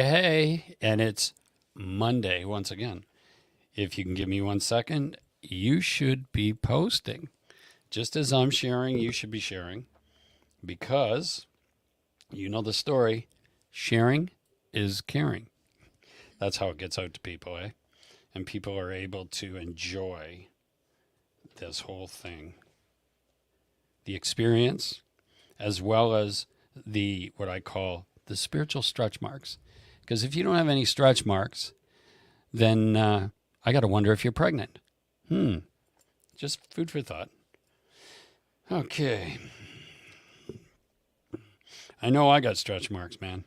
hey. And it's Monday once again. If you can give me 1 second, you should be posting. Just as I'm sharing, you should be sharing. Because you know the story. Sharing is caring. That's how it gets out to people, eh? And people are able to enjoy this whole thing. The experience, as well as the what I call the spiritual stretch marks. Because if you don't have any stretch marks, then I got to wonder if you're pregnant. Just food for thought. Okay. I know I got stretch marks, man.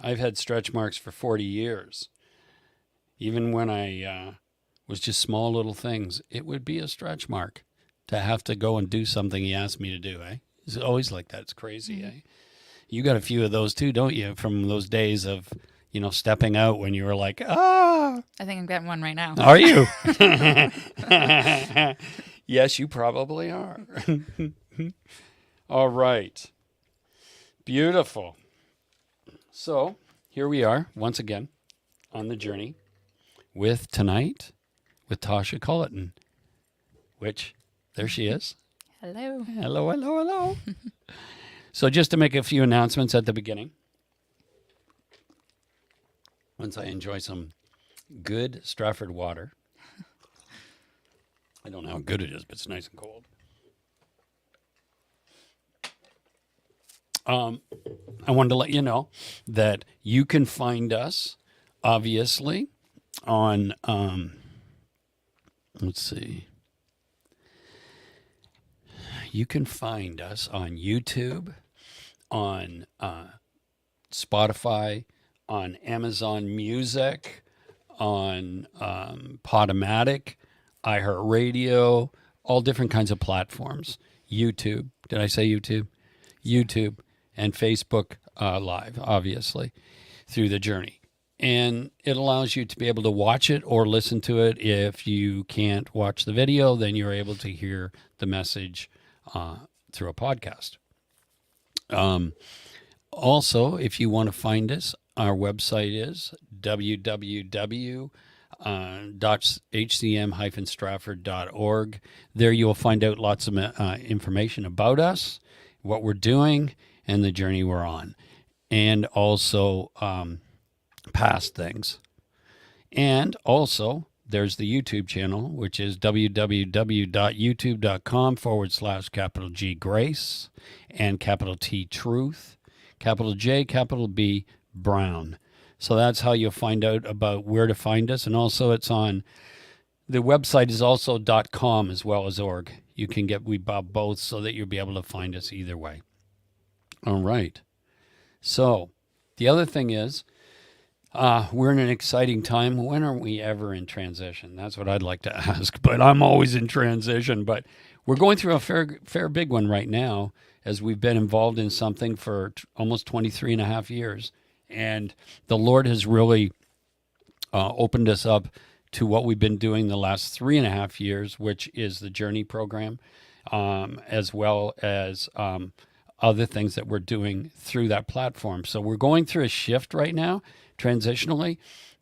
I've had stretch marks for 40 years. Even when I was just small little things, it would be a stretch mark to have to go and do something he asked me to do, eh? It's always like that. It's crazy, eh? You got a few of those too, don't you? From those days of, stepping out when you were like, ah. I think I'm getting one right now. Are you? Yes, you probably are. All right. Beautiful. So here we are once again on the journey with Tausha Culliton, which there she is. Hello. Hello, hello, hello. So just to make a few announcements at the beginning. Once I enjoy some good Stratford water. I don't know how good it is, but it's nice and cold. I wanted to let you know that you can find us, obviously, on, let's see. You can find us on YouTube, on Spotify, on Amazon Music, on Podomatic, iHeartRadio, all different kinds of platforms. YouTube. Did I say YouTube? YouTube and Facebook Live, obviously, through the journey. And it allows you to be able to watch it or listen to it. If you can't watch the video, then you're able to hear the message through a podcast. Also, if you want to find us, our website is www.hcm-strafford.org. There you'll find out lots of information about us, what we're doing, and the journey we're on, and also past things. And also, there's the YouTube channel, which is www.youtube.com/G Grace and T Truth, J, B Brown. So that's how you'll find out about where to find us. And also it's on, the website is also .com as well as .org. You can get both so that you'll be able to find us either way. All right. So the other thing is, we're in an exciting time. When are we ever in transition? That's what I'd like to ask, but I'm always in transition. But we're going through a fair big one right now, as we've been involved in something for almost 23 and a half years. And the Lord has really opened us up to what we've been doing the last 3.5 years, which is the Journey program, as well as other things that we're doing through that platform. So we're going through a shift right now, transitionally.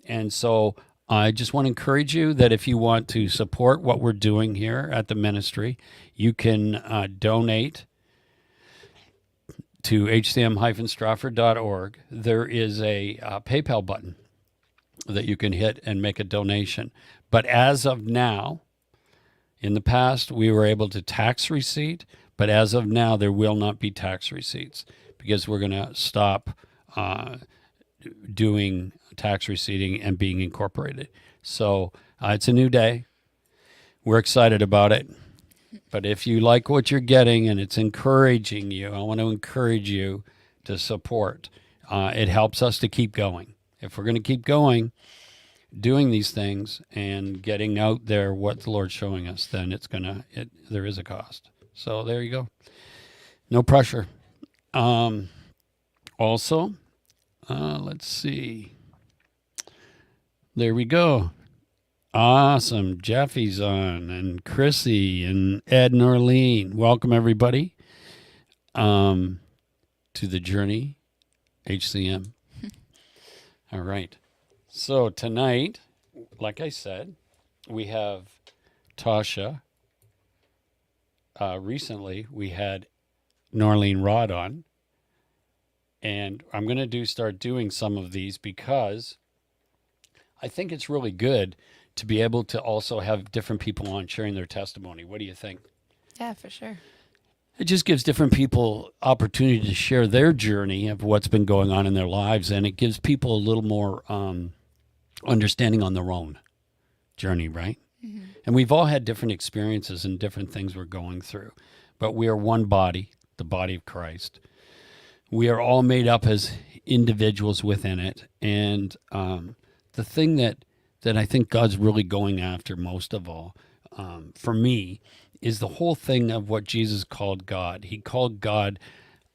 And so I just want to encourage you that if you want to support what we're doing here at the ministry, you can donate to hcm-strafford.org. There is a PayPal button that you can hit and make a donation. But as of now, in the past, we were able to tax receipt, but as of now, there will not be tax receipts because we're going to stop doing tax receipting and being incorporated. So it's a new day. We're excited about it. But if you like what you're getting and it's encouraging you, I want to encourage you to support. It helps us to keep going. If we're going to keep going, doing these things and getting out there what the Lord's showing us, then there is a cost. So there you go. No pressure. Also, let's see. There we go. Awesome. Jeffy's on, and Chrissy and Ed and Arlene. Welcome, everybody, to the Journey HCM. All right. So tonight, like I said, we have Tausha. Recently, we had Norleen Rod on, and I'm going to start doing some of these because I think it's really good to be able to also have different people on sharing their testimony. What do you think? Yeah, for sure. It just gives different people opportunity to share their journey of what's been going on in their lives, and it gives people a little more understanding on their own journey, right? Mm-hmm. And we've all had different experiences and different things we're going through, but we are one body, the body of Christ. We are all made up as individuals within it, and the thing that I think God's really going after most of all, for me, is the whole thing of what Jesus called God. He called God,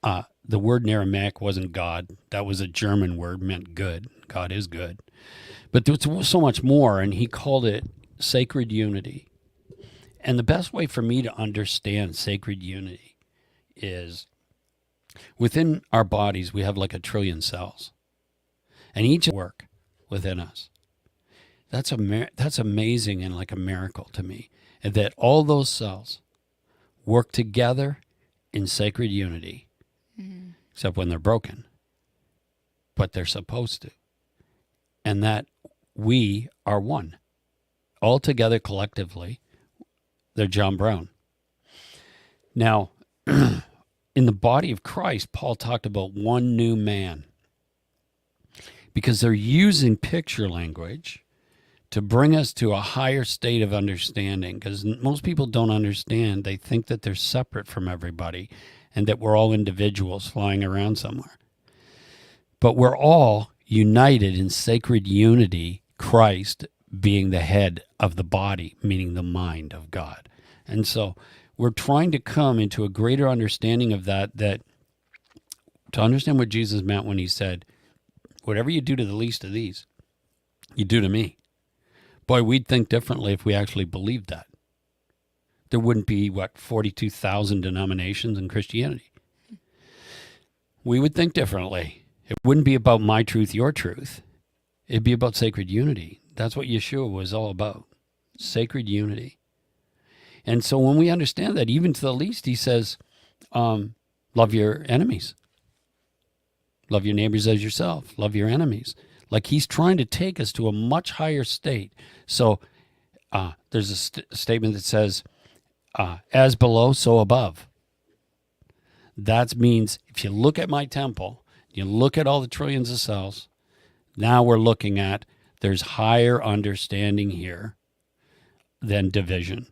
the word in Aramaic wasn't God. That was a German word, meant good. God is good. But there's so much more, and he called it sacred unity. And the best way for me to understand sacred unity is within our bodies, we have like 1 trillion cells, and each work within us. That's amazing and like a miracle to me, and that all those cells work together in sacred unity, except when they're broken, but they're supposed to, and that we are one, all together collectively. They're John Brown. Now, in the body of Christ, Paul talked about one new man, because they're using picture language to bring us to a higher state of understanding, because most people don't understand. They think that they're separate from everybody and that we're all individuals flying around somewhere. But we're all united in sacred unity, Christ being the head of the body, meaning the mind of God. And so we're trying to come into a greater understanding of that to understand what Jesus meant when he said, whatever you do to the least of these, you do to me. Boy, we'd think differently if we actually believed that. There wouldn't be, 42,000 denominations in Christianity. We would think differently. It wouldn't be about my truth, your truth. It'd be about sacred unity. That's what Yeshua was all about, sacred unity. And so when we understand that, even to the least, he says, love your enemies. Love your neighbors as yourself. Love your enemies. Like he's trying to take us to a much higher state. So there's a statement that says, as below, so above. That means if you look at my temple, you look at all the trillions of cells, now we're looking at there's higher understanding here than division.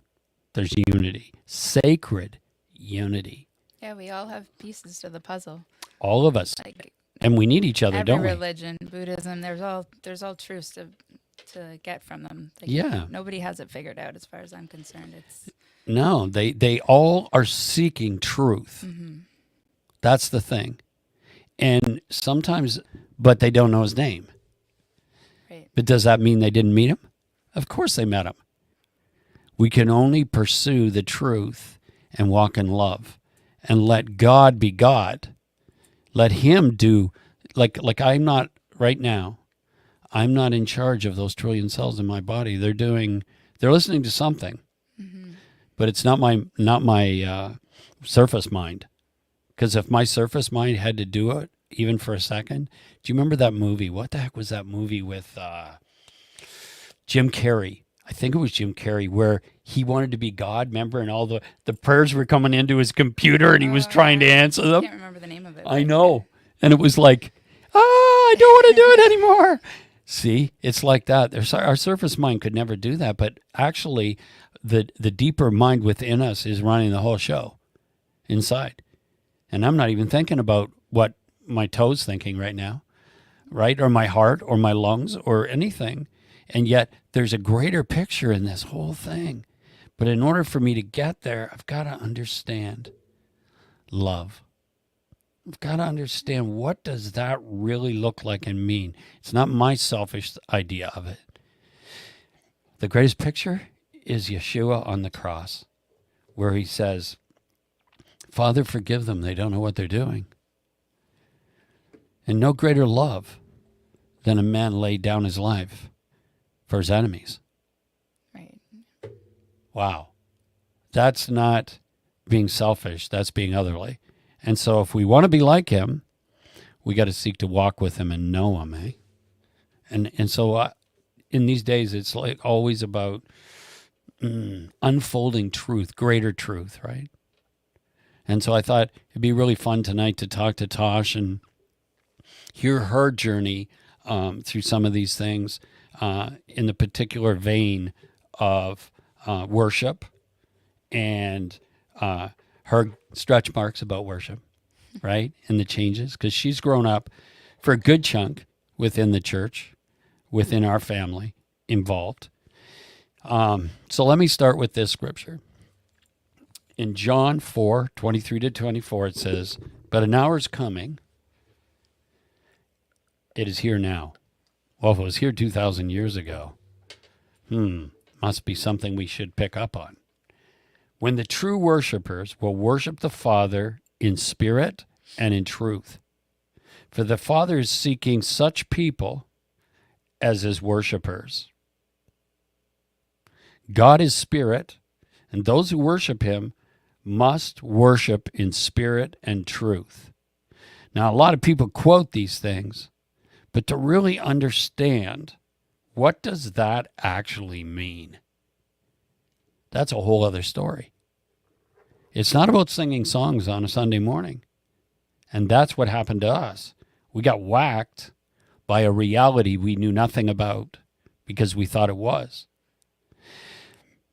There's unity, sacred unity. Yeah, we all have pieces to the puzzle. All of us. Like And we need each other, every don't we? religion, Buddhism, there's all truths to get from them. Like, Yeah. nobody has it figured out as far as I'm concerned. It's No, they all are seeking truth. That's the thing. And sometimes, but they don't know his name. right. But does that mean they didn't meet him? Of course they met him. We can only pursue the truth and walk in love and let God be God. Let him do, like I'm not right now, I'm not in charge of those trillion cells in my body. They're listening to something, but it's not my surface mind. Because if my surface mind had to do it, even for a second, do you remember that movie? What the heck was that movie with Jim Carrey? I think it was Jim Carrey, where he wanted to be God, remember? And all the prayers were coming into his computer and he was trying to answer I them. can't remember the name of it. I know. And it was like, I don't want to do it anymore. See, it's like that. Our surface mind could never do that. But actually, the deeper mind within us is running the whole show inside. And I'm not even thinking about what my toe's thinking right now, right? Or my heart or my lungs or anything. And yet there's a greater picture in this whole thing. But in order for me to get there, I've got to understand love. I've got to understand, what does that really look like and mean? It's not my selfish idea of it. The greatest picture is Yeshua on the cross, where he says, Father, forgive them. They don't know what they're doing. And no greater love than a man laid down his life for his enemies. Right. Wow. That's not being selfish. That's being otherly. And so if we want to be like him, we got to seek to walk with him and know him, eh? And so in these days, it's like always about unfolding truth, greater truth, right? And so I thought it'd be really fun tonight to talk to Tosh and hear her journey through some of these things in the particular vein of worship and her stretch marks about worship, right? And the changes, because she's grown up for a good chunk within the church, within our family, involved. So let me start with this scripture. In John 4:23-24, it says, "But an hour is coming. It is here now." Well, if it was here 2,000 years ago, must be something we should pick up on. "When the true worshipers will worship the Father in spirit and in truth. For the Father is seeking such people as his worshipers. God is spirit, and those who worship him must worship in spirit and truth." Now, a lot of people quote these things, but to really understand, what does that actually mean? That's a whole other story. It's not about singing songs on a Sunday morning. And that's what happened to us. We got whacked by a reality we knew nothing about because we thought it was.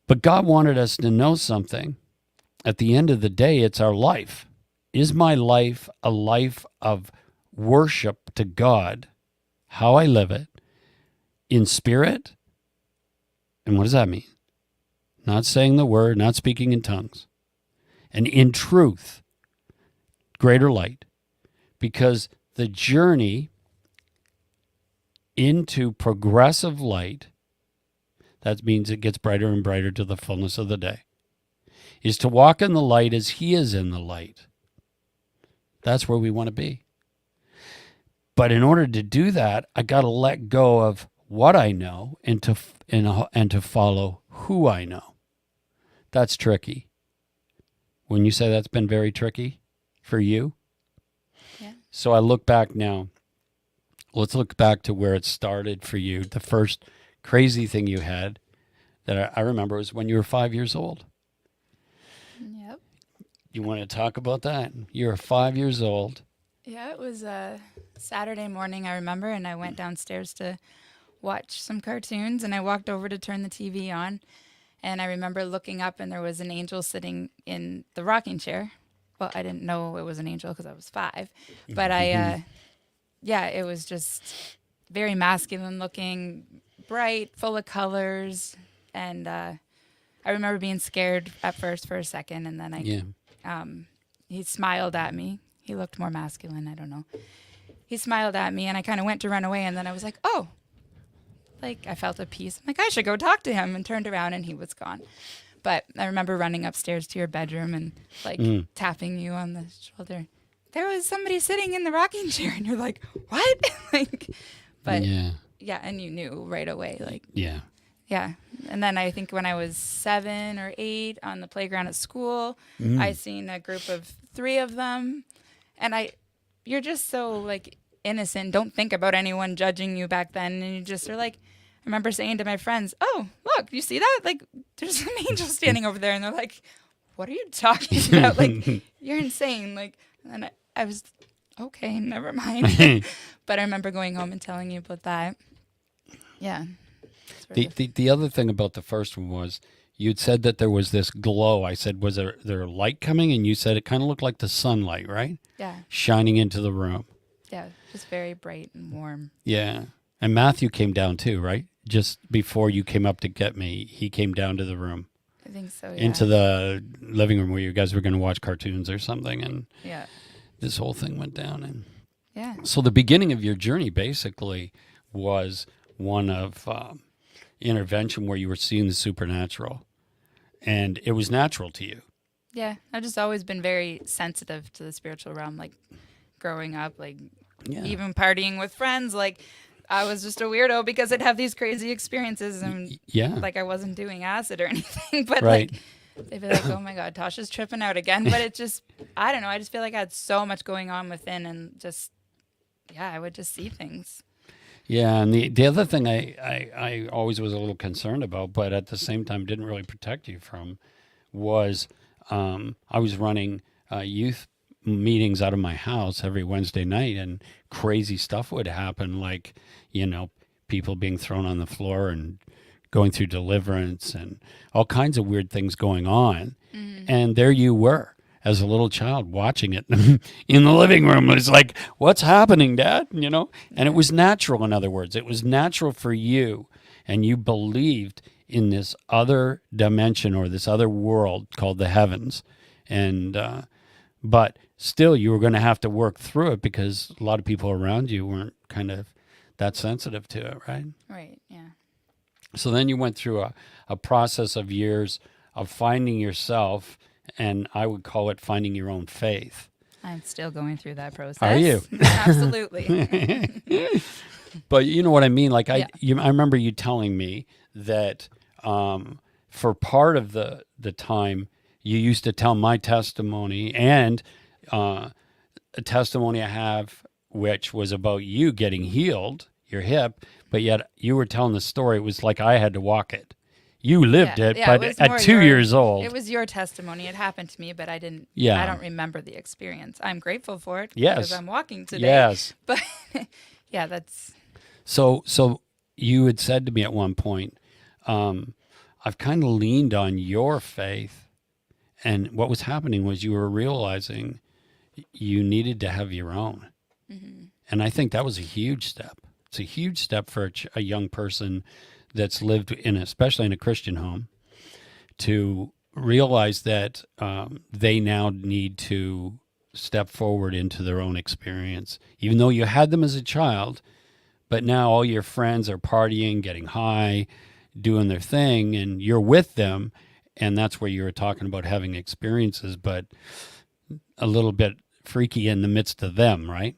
But God wanted us to know something. At the end of the day, it's our life. Is my life a life of worship to God, how I live it, in spirit? And what does that mean? Not saying the word, not speaking in tongues. And in truth, greater light. Because the journey into progressive light, that means it gets brighter and brighter to the fullness of the day, is to walk in the light as he is in the light. That's where we want to be. But in order to do that, I got to let go of what I know and to follow who I know. That's tricky. Wouldn't you say that's been very tricky for you? Yeah. So I look back now. Let's look back to where it started for you. The first crazy thing you had that I remember was when you were 5 years old. Yep. You want to talk about that? You were 5 years old. Yeah, it was a Saturday morning, I remember, and I went downstairs to watch some cartoons, and I walked over to turn the TV on, and I remember looking up, and there was an angel sitting in the rocking chair. Well, I didn't know it was an angel because I was 5, but it was just very masculine looking, bright, full of colors, and I remember being scared at first for a second, and then he smiled at me. He looked more masculine, I don't know. He smiled at me, and I kind of went to run away, and then I was like, oh. Like, I felt a peace. I'm like, I should go talk to him, and turned around, and he was gone. But I remember running upstairs to your bedroom and, like, tapping you on the shoulder. There was somebody sitting in the rocking chair, and you're like, what? And you knew right away. Like, yeah. And then I think when I was 7 or 8 on the playground at school, I seen a group of 3 of them. And you're just so, like, innocent. Don't think about anyone judging you back then. And you just are like, I remember saying to my friends, oh, look, you see that? Like, there's an angel standing over there. And they're like, what are you talking about? Like, you're insane. Like, and I was, okay, never mind. But I remember going home and telling you about that. Yeah. The other thing about the first one was you'd said that there was this glow. I said, was there light coming? And you said it kind of looked like the sunlight, right? Yeah. Shining into the room. Yeah, just very bright and warm. Yeah. And Matthew came down too, right? Just before you came up to get me, he came down to the room. I think so, yeah. Into the living room where you guys were going to watch cartoons or something. And yeah, this whole thing went down. And yeah. So the beginning of your journey basically was one of intervention where you were seeing the supernatural. And it was natural to you. Yeah, I've just always been very sensitive to the spiritual realm, like growing up, like even partying with friends. Like I was just a weirdo because I'd have these crazy experiences and Yeah. like I wasn't doing acid or anything, but Right. like they'd be like, "Oh my God, Tasha's tripping out again." But it just, I don't know. I just feel like I had so much going on within, and just, yeah, I would just see things. Yeah, and the other thing I always was a little concerned about, but at the same time didn't really protect you from, was I was running youth meetings out of my house every Wednesday night, and crazy stuff would happen, like, people being thrown on the floor and going through deliverance and all kinds of weird things going on. And there you were as a little child watching it in the living room. It's like, what's happening, Dad? And it was natural. In other words, it was natural for you, and you believed in this other dimension or this other world called the heavens. And but still, you were going to have to work through it because a lot of people around you weren't kind of that sensitive to it, right? Right. Yeah. So then you went through a process of years of finding yourself, and I would call it finding your own faith. I'm still going through that process. Are you? Absolutely. But you know what I mean? Like Yeah. I remember you telling me that for part of the time you used to tell my testimony and a testimony I have, which was about you getting healed, your hip, but yet you were telling the story. It was like I had to walk it. You lived it, but was at more 2 years old. It was your testimony. It happened to me, but I didn't. Yeah. I don't remember the experience. I'm grateful for it Yes. because I'm walking today. Yes. But yeah, that's So you had said to me at one point, I've kind of leaned on your faith, and what was happening was you were realizing you needed to have your own. And I think that was a huge step. It's a huge step for a young person that's lived especially in a Christian home, to realize that they now need to step forward into their own experience, even though you had them as a child. But now all your friends are partying, getting high, doing their thing, and you're with them. And that's where you were talking about having experiences, but a little bit freaky in the midst of them, right?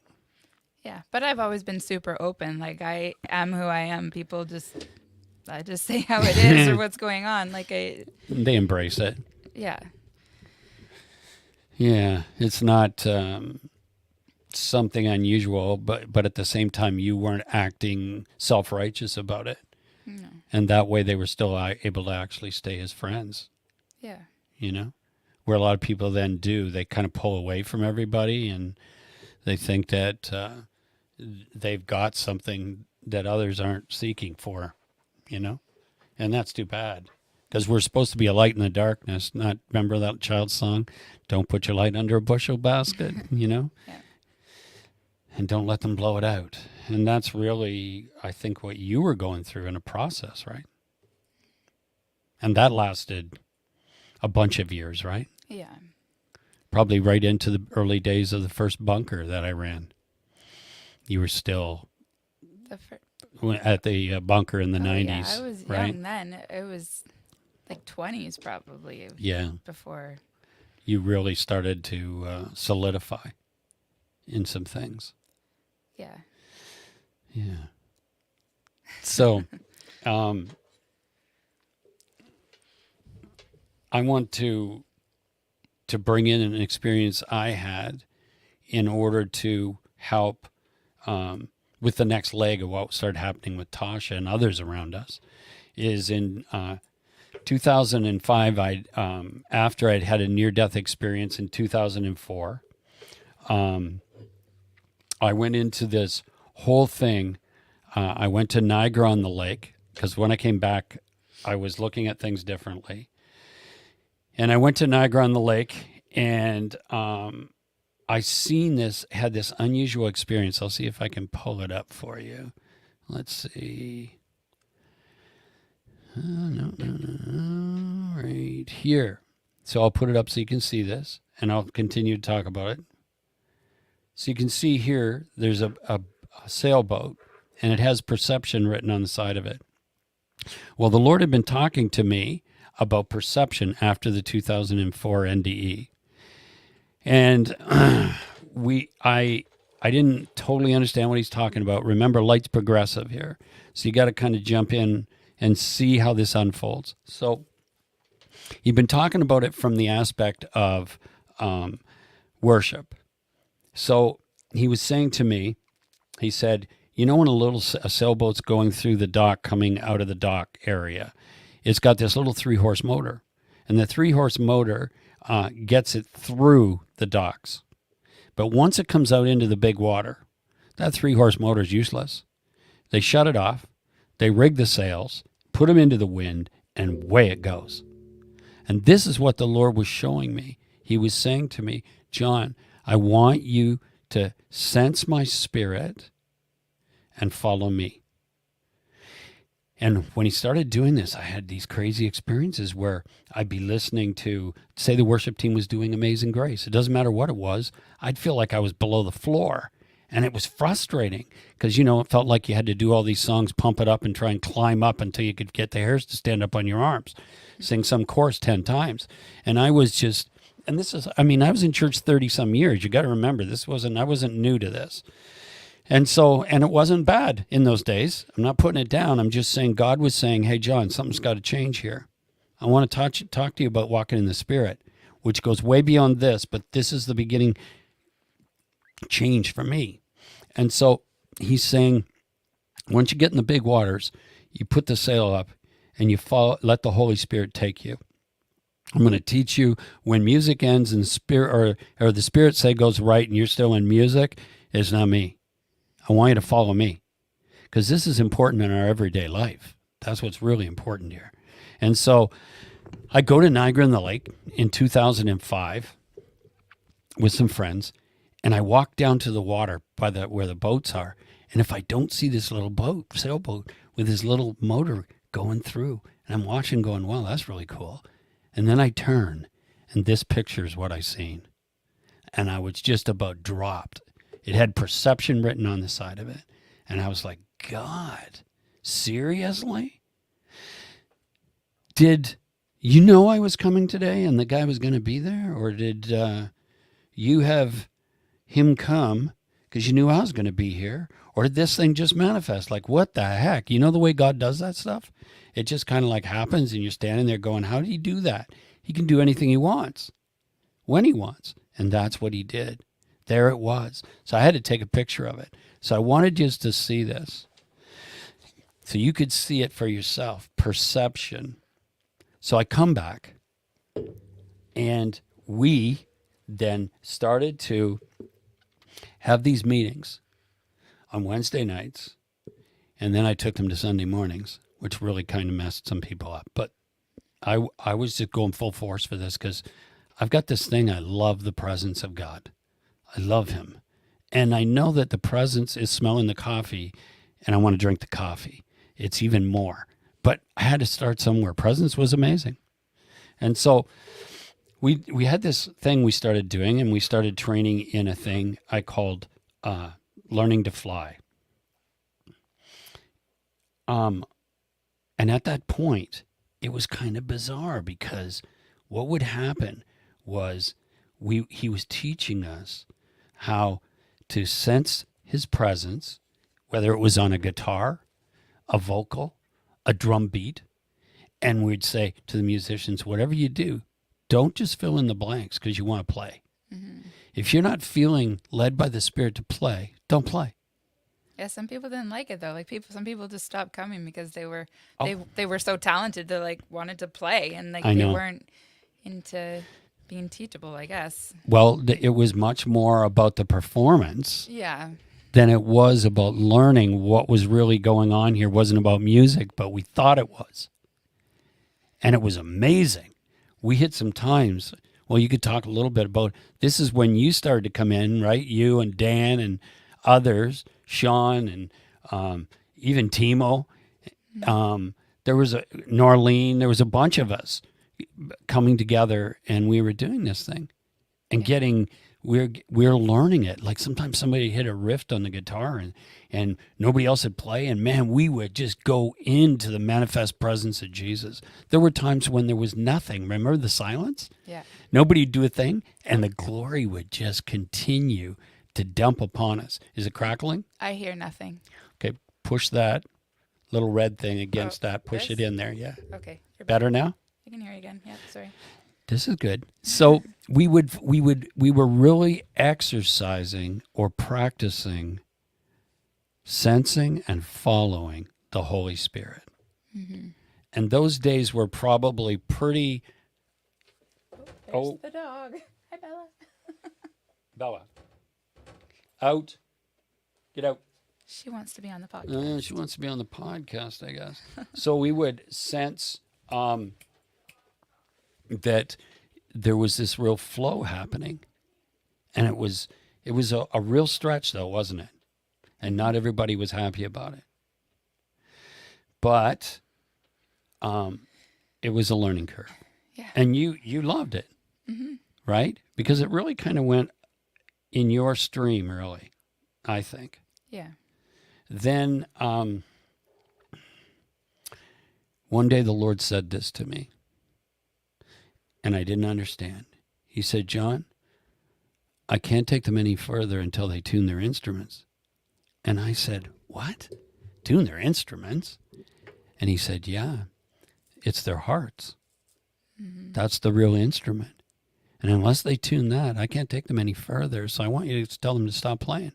yeah. But I've always been super open. Like I am who I am. I just say how it is or what's going on. They embrace it. Yeah. Yeah, it's not something unusual, but at the same time, you weren't acting self-righteous about it. No. And that way they were still able to actually stay as friends, Yeah. Where a lot of people then do. They kind of pull away from everybody, and they think that they've got something that others aren't seeking for, and that's too bad. Because we're supposed to be a light in the darkness, not, remember that child's song? Don't put your light under a bushel basket, Yeah. And don't let them blow it out. And that's really, I think, what you were going through in a process, right? And that lasted a bunch of years, right? Yeah. Probably right into the early days of the first bunker that I ran. You were still at the bunker in the 90s, Yeah, I was right? young then. It was like 20s probably. Yeah. Before. You really started to solidify in some things. Yeah. Yeah. So, I want to bring in an experience I had in order to help with the next leg of what started happening with Tausha and others around us. Is in 2005, after I'd had a near-death experience in 2004, I went into this whole thing. I went to Niagara-on-the-Lake because when I came back, I was looking at things differently. And I went to Niagara-on-the-Lake, and I had this unusual experience. I'll see if I can pull it up for you. Let's see. No, right here. So I'll put it up so you can see this, and I'll continue to talk about it. So you can see here, there's a sailboat, and it has perception written on the side of it. Well, the Lord had been talking to me about perception after the 2004 NDE. And I I didn't totally understand what he's talking about. Remember, light's progressive here. So you got to kind of jump in and see how this unfolds. So you've been talking about it from the aspect of worship. So he was saying to me, he said, you know, when a sailboat's going through the dock, coming out of the dock area, it's got this little 3-horse motor. And the 3-horse motor gets it through the docks. But once it comes out into the big water, that 3-horse motor is useless. They shut it off, they rig the sails, put them into the wind, and away it goes. And this is what the Lord was showing me. He was saying to me, John, I want you to sense my spirit and follow me. And when he started doing this, I had these crazy experiences where I'd be listening to, say the worship team was doing Amazing Grace. It doesn't matter what it was. I'd feel like I was below the floor. And it was frustrating because, you know, it felt like you had to do all these songs, pump it up and try and climb up until you could get the hairs to stand up on your arms, sing some chorus 10 times. And I was just, and this is, I mean, I was in church 30 some years. You got to remember, I wasn't new to this. And so, and it wasn't bad in those days. I'm not putting it down. I'm just saying God was saying, hey, John, something's got to change here. I want to talk to you about walking in the Spirit, which goes way beyond this, but this is the beginning change for me. And so he's saying, once you get in the big waters, you put the sail up and you let the Holy Spirit take you. I'm going to teach you when music ends and the Spirit or the Spirit say goes right and you're still in music, it's not me. I want you to follow me because this is important in our everyday life. That's what's really important here. And so I go to Niagara-on-the-Lake in 2005 with some friends, and I walk down to the water by where the boats are. And if I don't see this little sailboat with this little motor going through, and I'm watching going, wow, that's really cool. And then I turn, and this picture is what I seen. And I was just about dropped. It had perception written on the side of it. And I was like, God, seriously? Did you know I was coming today and the guy was going to be there? Or did you have him come because you knew I was going to be here? Or did this thing just manifest? Like, what the heck? You know the way God does that stuff? It just kind of like happens and you're standing there going, how did he do that? He can do anything he wants, when he wants. And that's what he did. There it was. So I had to take a picture of it. So I wanted just to see this. So you could see it for yourself. Perception. So I come back and we then started to have these meetings on Wednesday nights. And then I took them to Sunday mornings, which really kind of messed some people up. But I was just going full force for this because I've got this thing. I love the presence of God. I love him. And I know that the presence is smelling the coffee and I want to drink the coffee. It's even more. But I had to start somewhere. Presence was amazing. And so we had this thing we started doing, and we started training in a thing I called learning to fly. And at that point, it was kind of bizarre because what would happen was he was teaching us how to sense his presence, whether it was on a guitar, a vocal, a drum beat. And we'd say to the musicians, whatever you do, don't just fill in the blanks because you want to play. Mm-hmm. If you're not feeling led by the Spirit to play, don't play. Yeah, some people didn't like it though. Like some people just stopped coming because they were so talented. They like wanted to play, and like they weren't into being teachable, I guess. Well, it was much more about the performance. Yeah. Than it was about learning what was really going on here. It wasn't about music, but we thought it was. And it was amazing. We hit some times. Well, you could talk a little bit about, this is when you started to come in, right? You and Dan and others, Sean and even Timo. There was Norlene. There was a bunch of us coming together, and we were doing this thing and we're learning it. Like sometimes somebody hit a riff on the guitar and nobody else would play. And man, we would just go into the manifest presence of Jesus. There were times when there was nothing. Remember the silence? Yeah. Nobody would do a thing, and the glory would just continue to dump upon us. Is it crackling? I hear nothing. Okay, push that little red thing against that. Push this? it in there. Yeah. Okay. You're Better now? I can hear you again. Yep, sorry. This is good. So we were really exercising or practicing sensing and following the Holy Spirit. Mm-hmm. And those days were probably pretty. There's the dog. Hi, Bella. Bella. Out. Get out. She wants to be on the podcast. She wants to be on the podcast, I guess. So we would sense that there was this real flow happening. And it was a real stretch, though, wasn't it? And not everybody was happy about it. But it was a learning curve. Yeah. And you loved it, right? Because it really kind of went in your stream early, I think. Yeah. Then one day the Lord said this to me, and I didn't understand. He said, John, I can't take them any further until they tune their instruments. And I said, what? Tune their instruments? And he said, yeah, it's their hearts. Mm-hmm. That's the real instrument. And unless they tune that, I can't take them any further. So I want you to tell them to stop playing.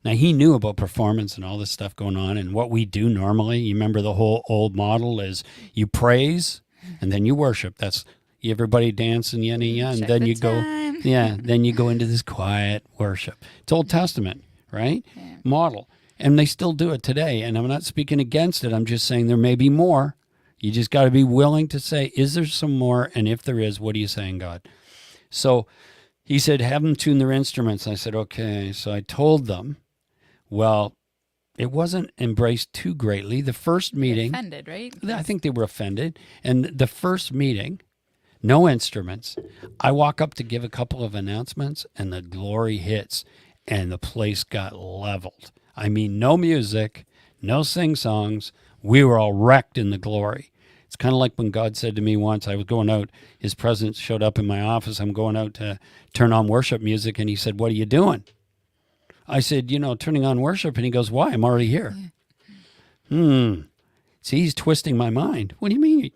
Now, he knew about performance and all this stuff going on and what we do normally. You remember the whole old model is you praise and then you worship. That's everybody dancing, and then you go, then you go into this quiet worship. It's Old Testament, right? Yeah. Model. And they still do it today. And I'm not speaking against it. I'm just saying there may be more. You just got to be willing to say, is there some more? And if there is, what are you saying, God? So he said, have them tune their instruments. I said, okay. So I told them, well, it wasn't embraced too greatly. The first meeting. Offended, right? I think they were offended. And the first meeting, no instruments. I walk up to give a couple of announcements, and the glory hits, and the place got leveled. I mean, no music, no sing-songs. We were all wrecked in the glory. It's kind of like when God said to me once, I was going out, his presence showed up in my office. I'm going out to turn on worship music, and he said, what are you doing? I said, turning on worship. And he goes, why? I'm already here. See, he's twisting my mind. What do you mean?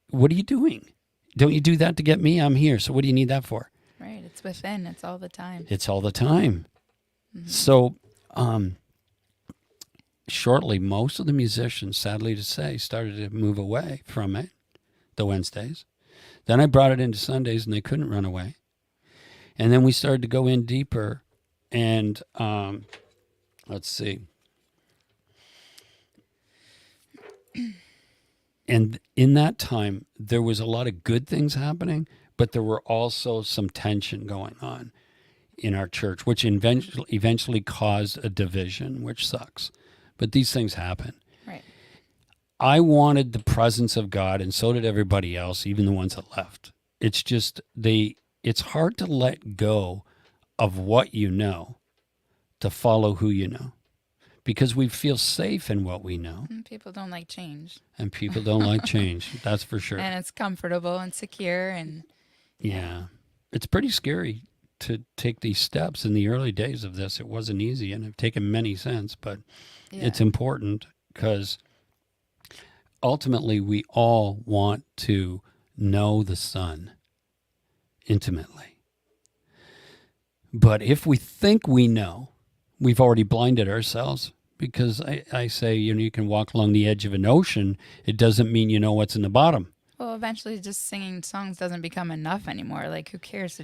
What are you doing? Don't you do that to get me? I'm here. So what do you need that for? Right. It's within. It's all the time. It's all the time. Mm-hmm. So shortly, most of the musicians, sadly to say, started to move away from it, the Wednesdays. Then I brought it into Sundays, and they couldn't run away. And then we started to go in deeper. And let's see. And in that time, there was a lot of good things happening, but there were also some tension going on in our church, which eventually caused a division, which sucks. But these things happen. Right. I wanted the presence of God, and so did everybody else, even the ones that left. It's just it's hard to let go of what you know to follow who you know, because we feel safe in what we know. And people don't like change. And people don't like change. That's for sure. And it's comfortable and secure. And yeah, it's pretty scary to take these steps. In the early days of this, it wasn't easy, and I've taken many since, but it's important because ultimately we all want to know the Son intimately. But if we think we know, we've already blinded ourselves, because I say, you can walk along the edge of an ocean. It doesn't mean you know what's in the bottom. Well, eventually just singing songs doesn't become enough anymore. Like, who cares?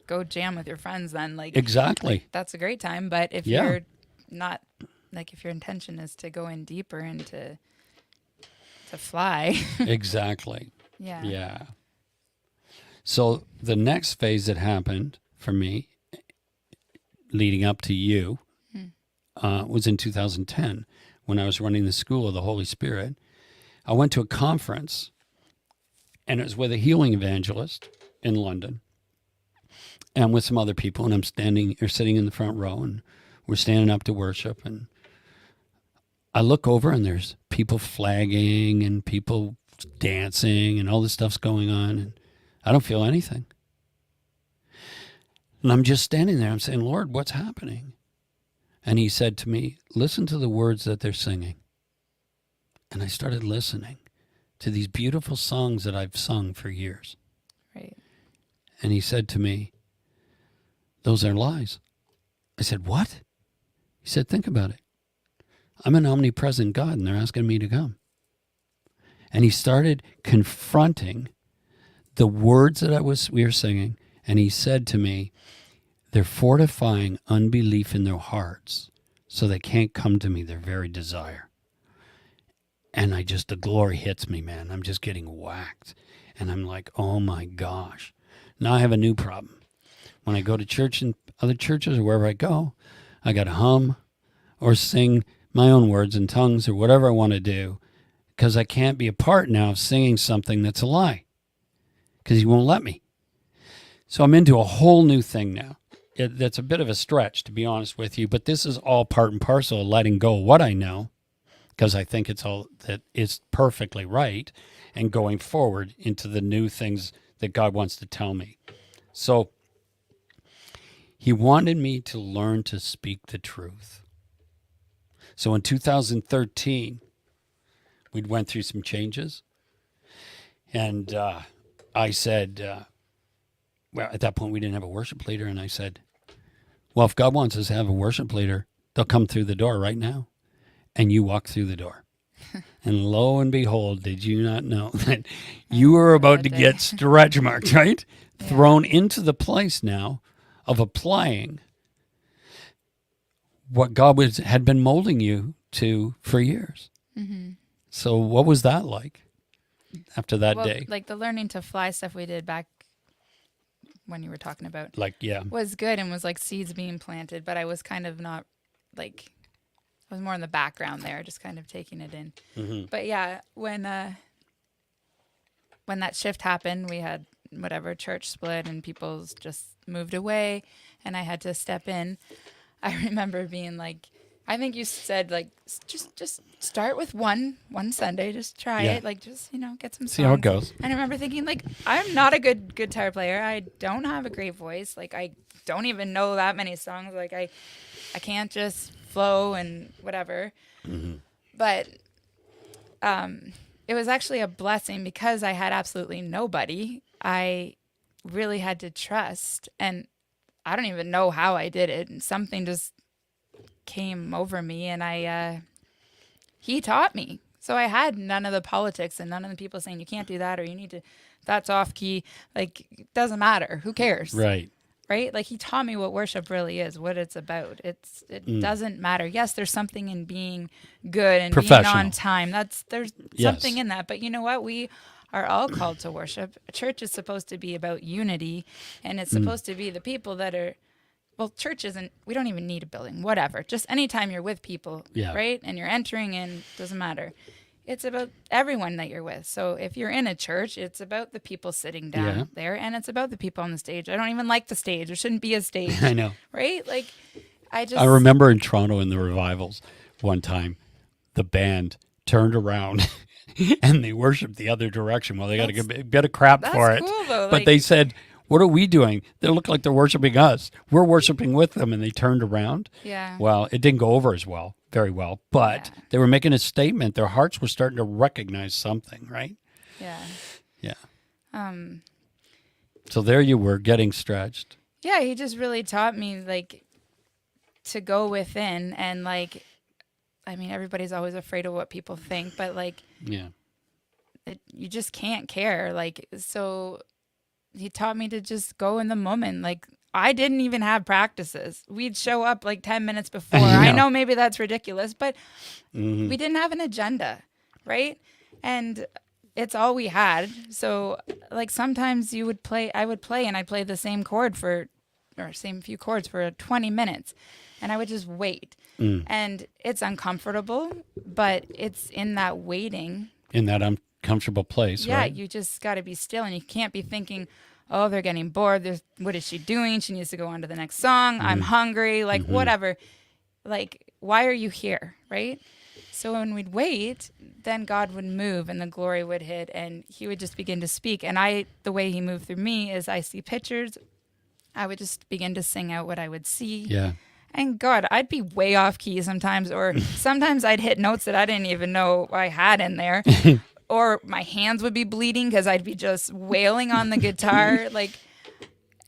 Go jam with your friends then. Exactly. That's a great time. But if you're not, if your intention is to go in deeper and to fly. Exactly. Yeah. Yeah. So the next phase that happened for me, leading up to you, was in 2010 when I was running the School of the Holy Spirit. I went to a conference, and it was with a healing evangelist in London and with some other people, and I'm sitting in the front row, and we're standing up to worship, and I look over, and there's people flagging and people dancing and all this stuff's going on, and I don't feel anything. And I'm just standing there. I'm saying, Lord, what's happening? And he said to me, listen to the words that they're singing. And I started listening to these beautiful songs that I've sung for years. Right. And he said to me, those are lies. I said, what? He said, think about it. I'm an omnipresent God, and they're asking me to come. And he started confronting the words that we were singing, and he said to me, they're fortifying unbelief in their hearts so they can't come to me, their very desire. And the glory hits me, man. I'm just getting whacked. And I'm like, oh my gosh. Now I have a new problem. When I go to church in other churches or wherever I go, I got to hum or sing my own words in tongues or whatever I want to do, because I can't be a part now of singing something that's a lie, because he won't let me. So I'm into a whole new thing now. That's a bit of a stretch, to be honest with you, but this is all part and parcel of letting go of what I know, because I think it's all that is perfectly right, and going forward into the new things that God wants to tell me. So he wanted me to learn to speak the truth. So in 2013, we went through some changes, and I said, well, at that point we didn't have a worship leader, and I said, well, if God wants us to have a worship leader, they'll come through the door right now, and you walk through the door. And lo and behold, did you not know that you were about to get stretch marks, right? Yeah. Thrown into the place now of applying what God had been molding you to for years. Mm-hmm. So what was that like after that day? Like the learning to fly stuff we did back when you were talking about, yeah, was good and was like seeds being planted, but I was kind of not like, I was more in the background there, just kind of taking it in. Mm-hmm. But yeah, when that shift happened, we had church split and people just moved away and I had to step in. I remember being like, I think you said like, just start with one Sunday, just try it. Like, just, get some songs. See how it goes. And I remember thinking like, I'm not a good guitar player. I don't have a great voice. Like, I don't even know that many songs. Like I can't just flow and whatever. Mm-hmm. But, it was actually a blessing because I had absolutely nobody. I really had to trust, and I don't even know how I did it. And something just came over me, and he taught me. So I had none of the politics and none of the people saying you can't do that or you need to, that's off key. Like, it doesn't matter. Who cares? Right. Like, he taught me what worship really is, what it's about. It doesn't matter. Yes, there's something in being good and being on time. There's something in that. But you know what? We are all called to worship. A church is supposed to be about unity, and it's supposed to be the people that are, well, church isn't, we don't even need a building, whatever. Just anytime you're with people, right? And you're entering in, doesn't matter. It's about everyone that you're with. So if you're in a church, it's about the people sitting down there, and it's about the people on the stage. I don't even like the stage. There shouldn't be a stage. I know. Right? Like, I remember in Toronto in the revivals one time, the band turned around and they worshiped the other direction. Well, they got a bit of crap for it. Cool, though. But they said, what are we doing? They look like they're worshiping us. We're worshiping with them. And they turned around. Yeah. Well, it didn't go over very well. But they were making a statement. Their hearts were starting to recognize something, right? Yeah. Yeah. So there you were, getting stretched. Yeah, he just really taught me, like, to go within and, like, I mean, everybody's always afraid of what people think, but, like, you just can't care. Like, so he taught me to just go in the moment. Like, I didn't even have practices. We'd show up like 10 minutes before. I know maybe that's ridiculous, but we didn't have an agenda, right? And it's all we had. So, like, sometimes I would play and I'd play the same same few chords for 20 minutes. And I would just wait. And it's uncomfortable, but it's in that waiting. In that uncomfortable place, right? Yeah, you just got to be still, and you can't be thinking, oh, they're getting bored. What is she doing? She needs to go on to the next song. I'm hungry, like whatever. Like, why are you here, right? So when we'd wait, then God would move and the glory would hit and he would just begin to speak. And the way he moved through me is I see pictures I would just begin to sing out what I would see. Yeah. And God, I'd be way off key sometimes, or sometimes I'd hit notes that I didn't even know I had in there. Or my hands would be bleeding because I'd be just wailing on the guitar. Like,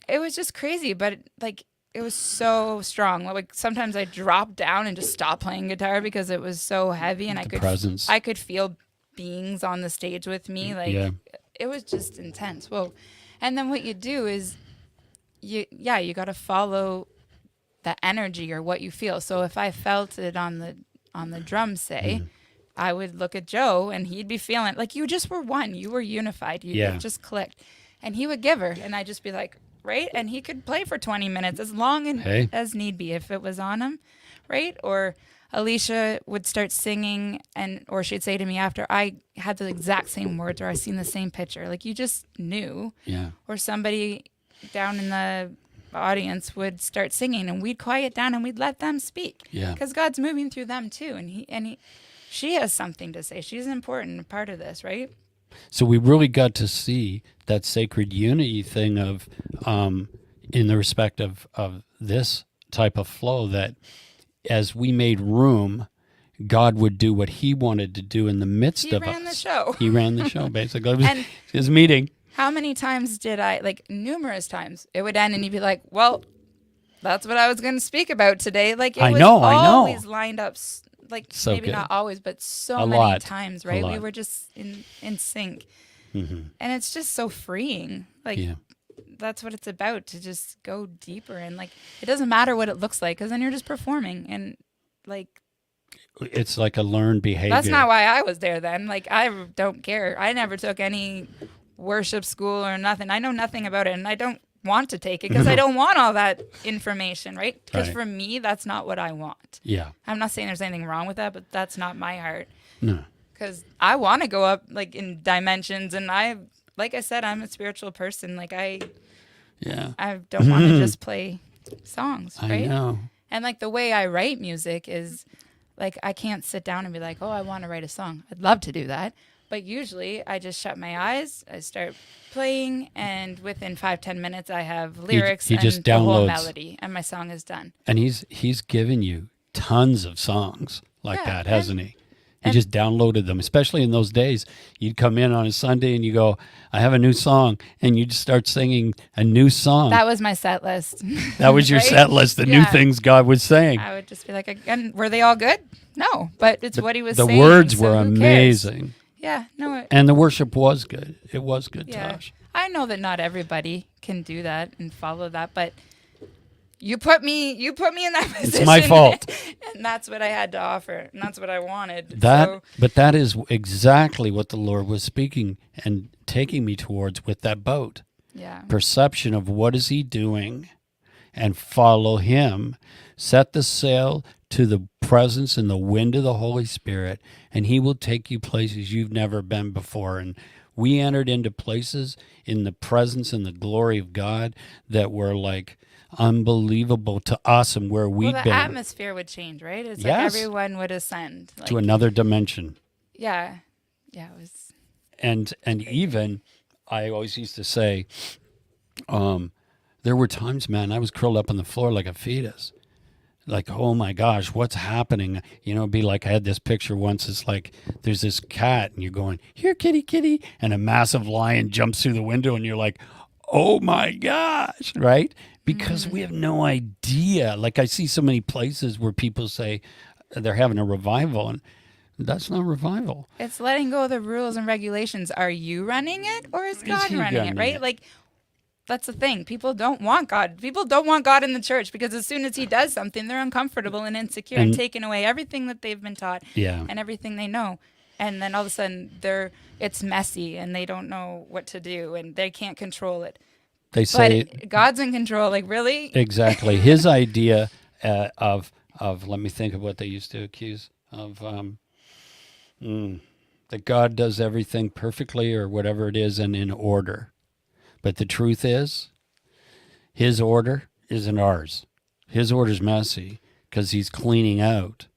it was just crazy, but like, it was so strong. Like, sometimes I'd drop down and just stop playing guitar because it was so heavy, and Presence. I could feel beings on the stage with me. Like, Yeah. it was just intense. Well, and then what you do is you got to follow the energy or what you feel. So if I felt it on the drum, say, I would look at Joe and he'd be feeling like you just were one. You were unified. It just clicked. And he would give her, and I'd just be like, right? And he could play for 20 minutes as long as need be if it was on him, right? Or Alicia would start singing, or she'd say to me after, I had the exact same words, or I seen the same picture. Like, you just knew. Yeah. Or somebody down in the audience would start singing, and we'd quiet down and we'd let them speak. Yeah. Because God's moving through them too, and she has something to say. She's an important part of this, right? So we really got to see that sacred unity thing of, in the respect of this type of flow, that as we made room, God would do what he wanted to do in the midst of us. He ran the show. He ran the show, basically. It was And his meeting. how many times did I, like, numerous times, it would end and he'd be like, well, that's what I was going to speak about today. Like, it was always lined up, like, so maybe good. not always, but so A many lot. times, A right? lot. We were just in sync. Mm-hmm. And it's just so freeing. Like, Yeah. that's what it's about, to just go deeper. And, like, it doesn't matter what it looks like, because then you're just performing. And, like, It's like a learned behavior. that's not why I was there then. Like, I don't care. I never took any worship school or nothing. I know nothing about it, and I don't want to take it because I don't want all that information, right? Because Right. for me, that's not what I want. Yeah. I'm not saying there's anything wrong with that, but that's not my heart. No. Because I want to go up, like, in dimensions, and like I said, I'm a spiritual person. Like, I don't want to just play songs, right? I know. And, like, the way I write music is, like, I can't sit down and be like, oh, I want to write a song. I'd love to do that. But usually I just shut my eyes, I start playing, and within 5-10 minutes I have lyrics he just and the whole downloads. melody, and my song is done. And he's given you tons of songs like Yeah, that, hasn't he? He and- just downloaded them, especially in those days. You'd come in on a Sunday and you go, I have a new song, and you'd start singing a new song. That was my set list. That was your Right? set list, the new Yeah. things God was saying. I would just be like, again, were they all good? No, but it's what he was The saying. words so were who cares? amazing. Yeah, no, And the worship was good. It was good, yeah. Tosh. I know that not everybody can do that and follow that, but you put me in that position. It's my fault. And that's what I had to offer, and that's what I wanted. But that is exactly what the Lord was speaking and taking me towards with that boat. Yeah. Perception of what is he doing, and follow him. Set the sail to the presence and the wind of the Holy Spirit, and he will take you places you've never been before. And we entered into places in the presence and the glory of God that were like unbelievable to us, and where we'd the been atmosphere would change, right? It's Yes. like everyone would ascend. Like, to another dimension. yeah. Yeah, it was. And even I always used to say, there were times, man, I was curled up on the floor like a fetus. Like, oh my gosh, what's happening? You know, it'd be like I had this picture once. It's like there's this cat, and you're going, here, kitty, kitty, and a massive lion jumps through the window, and you're like, oh my gosh, right? Because we have no idea. Like, I see so many places where people say they're having a revival, and that's not revival. It's letting go of the rules and regulations. Are you running it, or is God he running running it, right? it? Like, that's the thing. People don't want God. People don't want God in the church, because as soon as he does something, they're uncomfortable and insecure and taking away everything that they've been taught and everything they know. And then all of a sudden it's messy, and they don't know what to do, and they can't control it. They say But God's in control. Like, really? exactly. His idea of let me think of what they used to accuse of that God does everything perfectly or whatever it is and in order. But the truth is, his order isn't ours. His order's messy because he's cleaning out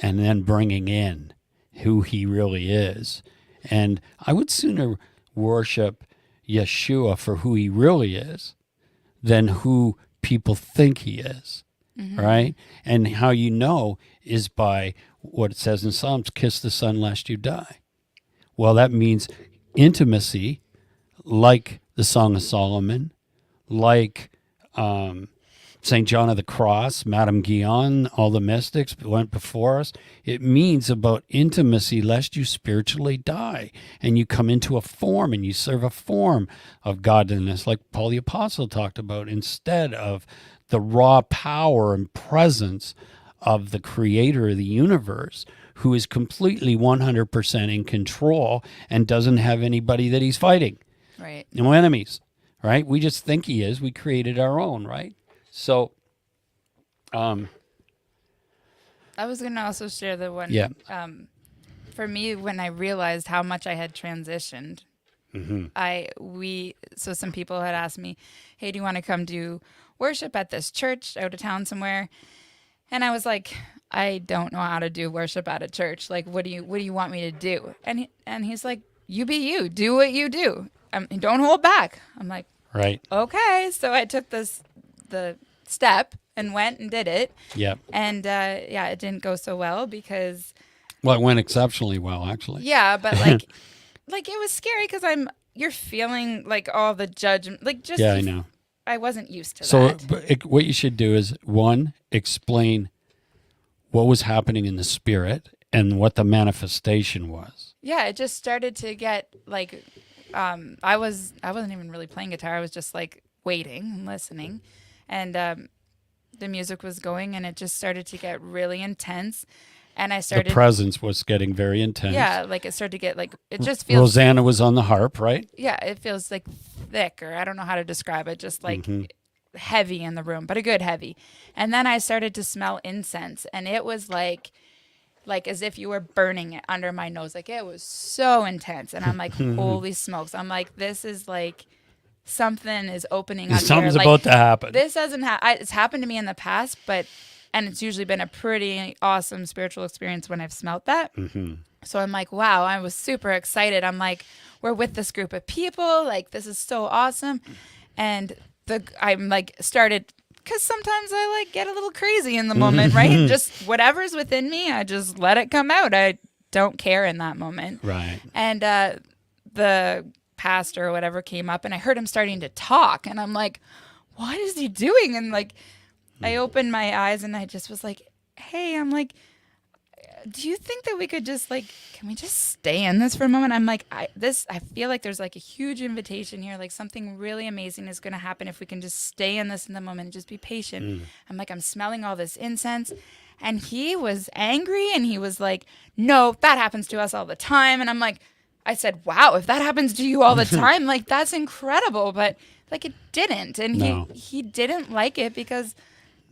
and then bringing in who he really is. And I would sooner worship Yeshua for who he really is than who people think he is, right? And how you know is by what it says in Psalms, kiss the Son lest you die. Well, that means intimacy, like the Song of Solomon, like St. John of the Cross, Madame Guyon, all the mystics went before us. It means about intimacy lest you spiritually die and you come into a form and you serve a form of godliness like Paul the Apostle talked about, instead of the raw power and presence of the creator of the universe, who is completely 100% in control and doesn't have anybody that he's fighting. Right. No enemies, right? We just think he is. We created our own, right? So, I was going to also share the one. Yeah. For me, when I realized how much I had transitioned, so some people had asked me, "Hey, do you want to come do worship at this church out of town somewhere?" And I was like, "I don't know how to do worship at a church. Like, what do you want me to do?" And he's like, "You be you. Do what you do. Don't hold back." I'm like, right. "Okay." So I took the step and went and did it. Yeah. And it didn't go so well because. Well, it went exceptionally well, actually. Yeah, but like it was scary because you're feeling like all the judgment, like just. Yeah, I know. I wasn't used to So that. what you should do is, one, explain what was happening in the spirit and what the manifestation was. Yeah, it just started to get like, I wasn't even really playing guitar. I was just like waiting and listening, and the music was going, and it just started to get really intense. And I started. The presence was getting very intense. Yeah, like it started to get like, it just feels. Rosanna was on the harp, right? Yeah, it feels like thick, or I don't know how to describe it, just like heavy in the room, but a good heavy. And then I started to smell incense, and it was like as if you were burning it under my nose. Like it was so intense. And I'm like, holy smokes. I'm like, this is like something is opening up. Something's here. about to happen. This doesn't it's happened to me in the past, and it's usually been a pretty awesome spiritual experience when I've smelt that. So I'm like, wow, I was super excited. I'm like, we're with this group of people. Like, this is so awesome. And I'm like started, because sometimes I like get a little crazy in the moment, right? Just whatever's within me, I just let it come out. I don't care in that moment. Right. And the pastor or whatever came up, and I heard him starting to talk. And I'm like, what is he doing? And like, I opened my eyes and I just was like, hey, I'm like, do you think that we could just like, can we just stay in this for a moment? I'm like, I feel like there's like a huge invitation here. Like something really amazing is going to happen if we can just stay in this in the moment and just be patient. I'm like, I'm smelling all this incense. And he was angry and he was like, no, that happens to us all the time. And I'm like, I said, wow, if that happens to you all the time, like that's incredible. But like it didn't. And he didn't like it because.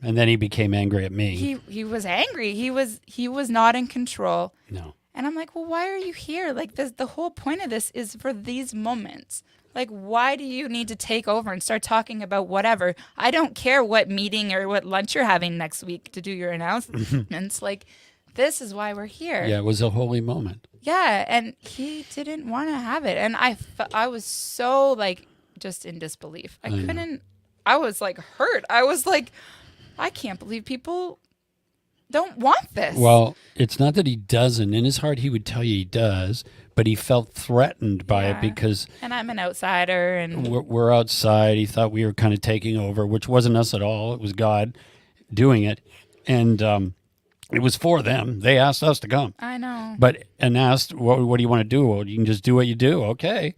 And then he became angry at me. He was angry. He was not in control. No. And I'm like, well, why are you here? Like the whole point of this is for these moments. Like, why do you need to take over and start talking about whatever? I don't care what meeting or what lunch you're having next week to do your announcements. Like, this is why we're here. Yeah, it was a holy moment. Yeah, and he didn't want to have it. And I was so, like, just in disbelief. I was, like, hurt. I was like, I can't believe people don't want this. Well, it's not that he doesn't. In his heart, he would tell you he does, but he felt threatened by it because... And I'm an outsider. And we're outside. He thought we were kind of taking over, which wasn't us at all. It was God doing it. And it was for them. They asked us to come. I know. And asked, what do you want to do? Well, you can just do what you do. Okay.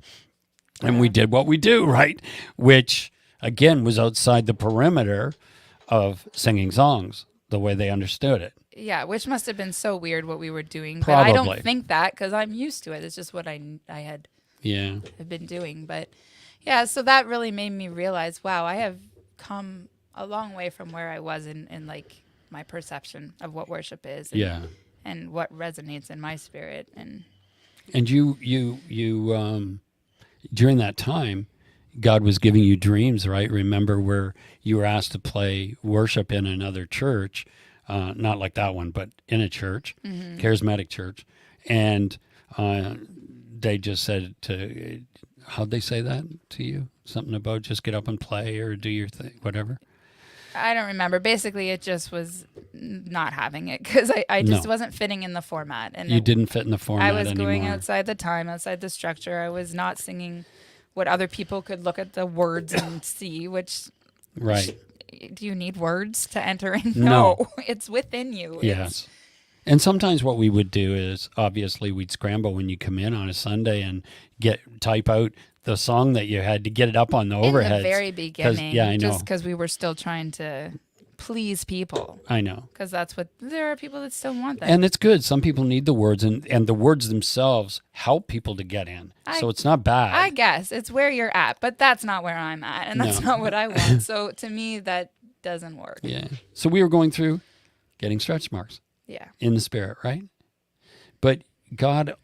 And we did what we do, right? Which, again, was outside the perimeter of singing songs the way they understood it. Yeah, which must have been so weird what we were doing. Probably. But I don't think that because I'm used to it. It's just what I had been doing. But yeah, so that really made me realize, wow, I have come a long way from where I was in like my perception of what worship is. And what resonates in my spirit. And you during that time, God was giving you dreams, right? Remember where you were asked to play worship in another church, not like that one, but in a church, charismatic church. And they just said to how'd they say that to you? Something about just get up and play or do your thing, whatever? I don't remember. Basically, it just was not having it because I just No. wasn't fitting in the format. And You didn't fit in the format I was anymore. going outside the time, outside the structure. I was not singing what other people could look at the words and see, which, Right. do you need words to enter in? No. It's within you. Yes. And sometimes what we would do is obviously we'd scramble when you come in on a Sunday and type out the song that you had to get it up on the overheads. In the very beginning. Yeah, I know. Just because we were still trying to please people. I know. Because there are people that still want that. And it's good. Some people need the words, and the words themselves help people to get in. So it's not bad. I guess it's where you're at, but that's not where I'm at, and that's not what I want. So to me, that doesn't work. Yeah. So we were going through getting stretch marks. Yeah. In the spirit, right? But God,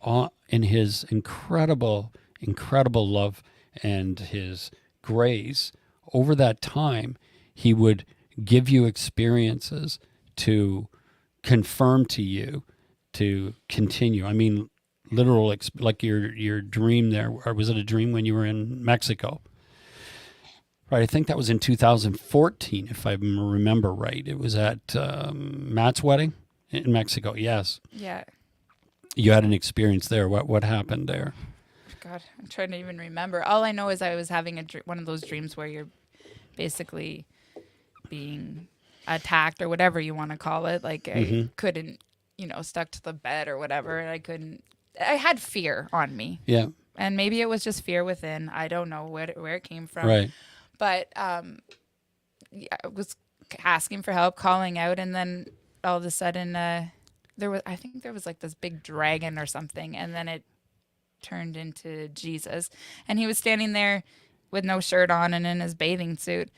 in his incredible love and his grace, over that time, he would give you experiences to confirm to you to continue. I mean, literal, like your dream there, or was it a dream when you were in Mexico? Right, I think that was in 2014, if I remember right. It was at Matt's wedding in Mexico. Yes. Yeah. You had an experience there. What happened there? God, I'm trying to even remember. All I know is I was having one of those dreams where you're basically being attacked or whatever you want to call it. Like I couldn't, stuck to the bed or whatever. And I had fear on me. Yeah. And maybe it was just fear within. I don't know where it came from. Right. But I was asking for help, calling out, and then all of a sudden I think there was like this big dragon or something, and then it turned into Jesus, and he was standing there with no shirt on and in his bathing suit.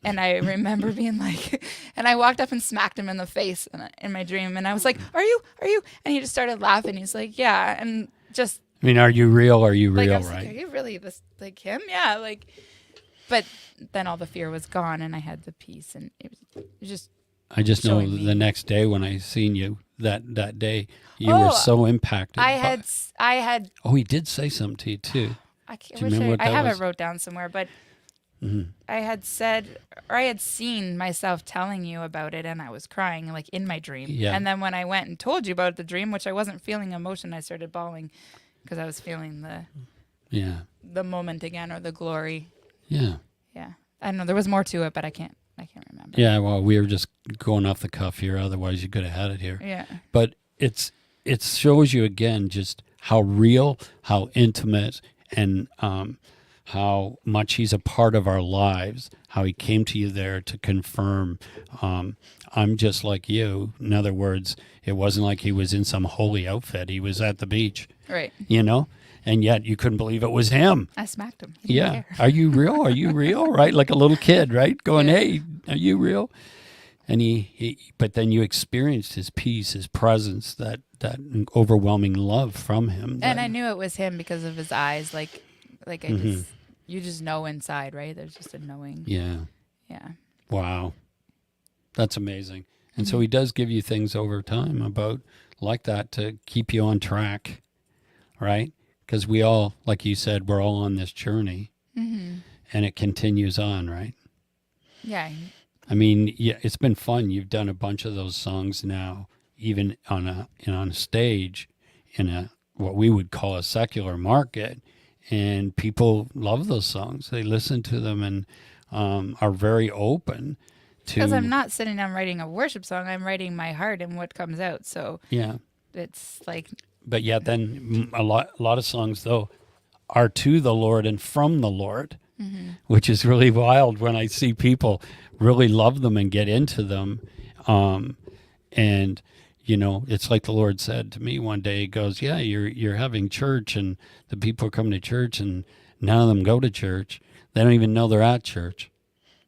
And I remember being like, and I walked up and smacked him in the face in my dream, and I was like, "Are you?" And he just started laughing. He's like, "Yeah," and just. I mean, are you real? Are you Like, real? I was Right? like, are you really this like him? Yeah, like. But then all the fear was gone, and I had the peace, and it was just. I just know showing me. the next day when I seen you that day, you were so impacted. I had. Oh, he did say something to you too. I Do you remember what I that have was? it wrote down somewhere, but I had said, or I had seen myself telling you about it, and I was crying like in my dream. Yeah. And then when I went and told you about the dream, which I wasn't feeling emotion, I started bawling because I was feeling the moment again, or the glory. Yeah. Yeah. I don't know. There was more to it, but I can't remember. Yeah. Well, we were just going off the cuff here. Otherwise, you could have had it here. Yeah. But it shows you again just how real, how intimate, and how much he's a part of our lives. How he came to you there to confirm, I'm just like you. In other words, it wasn't like he was in some holy outfit. He was at the beach. Right. And yet you couldn't believe it was him. I smacked him. He didn't care. Are you real? Are you real? Right? Like a little kid, right? Going, hey, are you real? And but then you experienced his peace, his presence, that overwhelming love from him. And I knew it was him because of his eyes. Like you just know inside, right? There's just a knowing. Yeah. Yeah. Wow. That's amazing. And so he does give you things over time about like that to keep you on track, right? Because we all, like you said, we're all on this journey, and it continues on, right? Yeah. I mean, yeah, it's been fun. You've done a bunch of those songs now, even on a stage in what we would call a secular market, and people love those songs. They listen to them and are very open to. Because I'm not sitting down writing a worship song. I'm writing my heart and what comes out. So yeah, it's like. But yet, then a lot of songs though are to the Lord and from the Lord, which is really wild when I see people really love them and get into them. And it's like the Lord said to me one day. He goes, "Yeah, you're having church, and the people are coming to church, and none of them go to church. They don't even know they're at church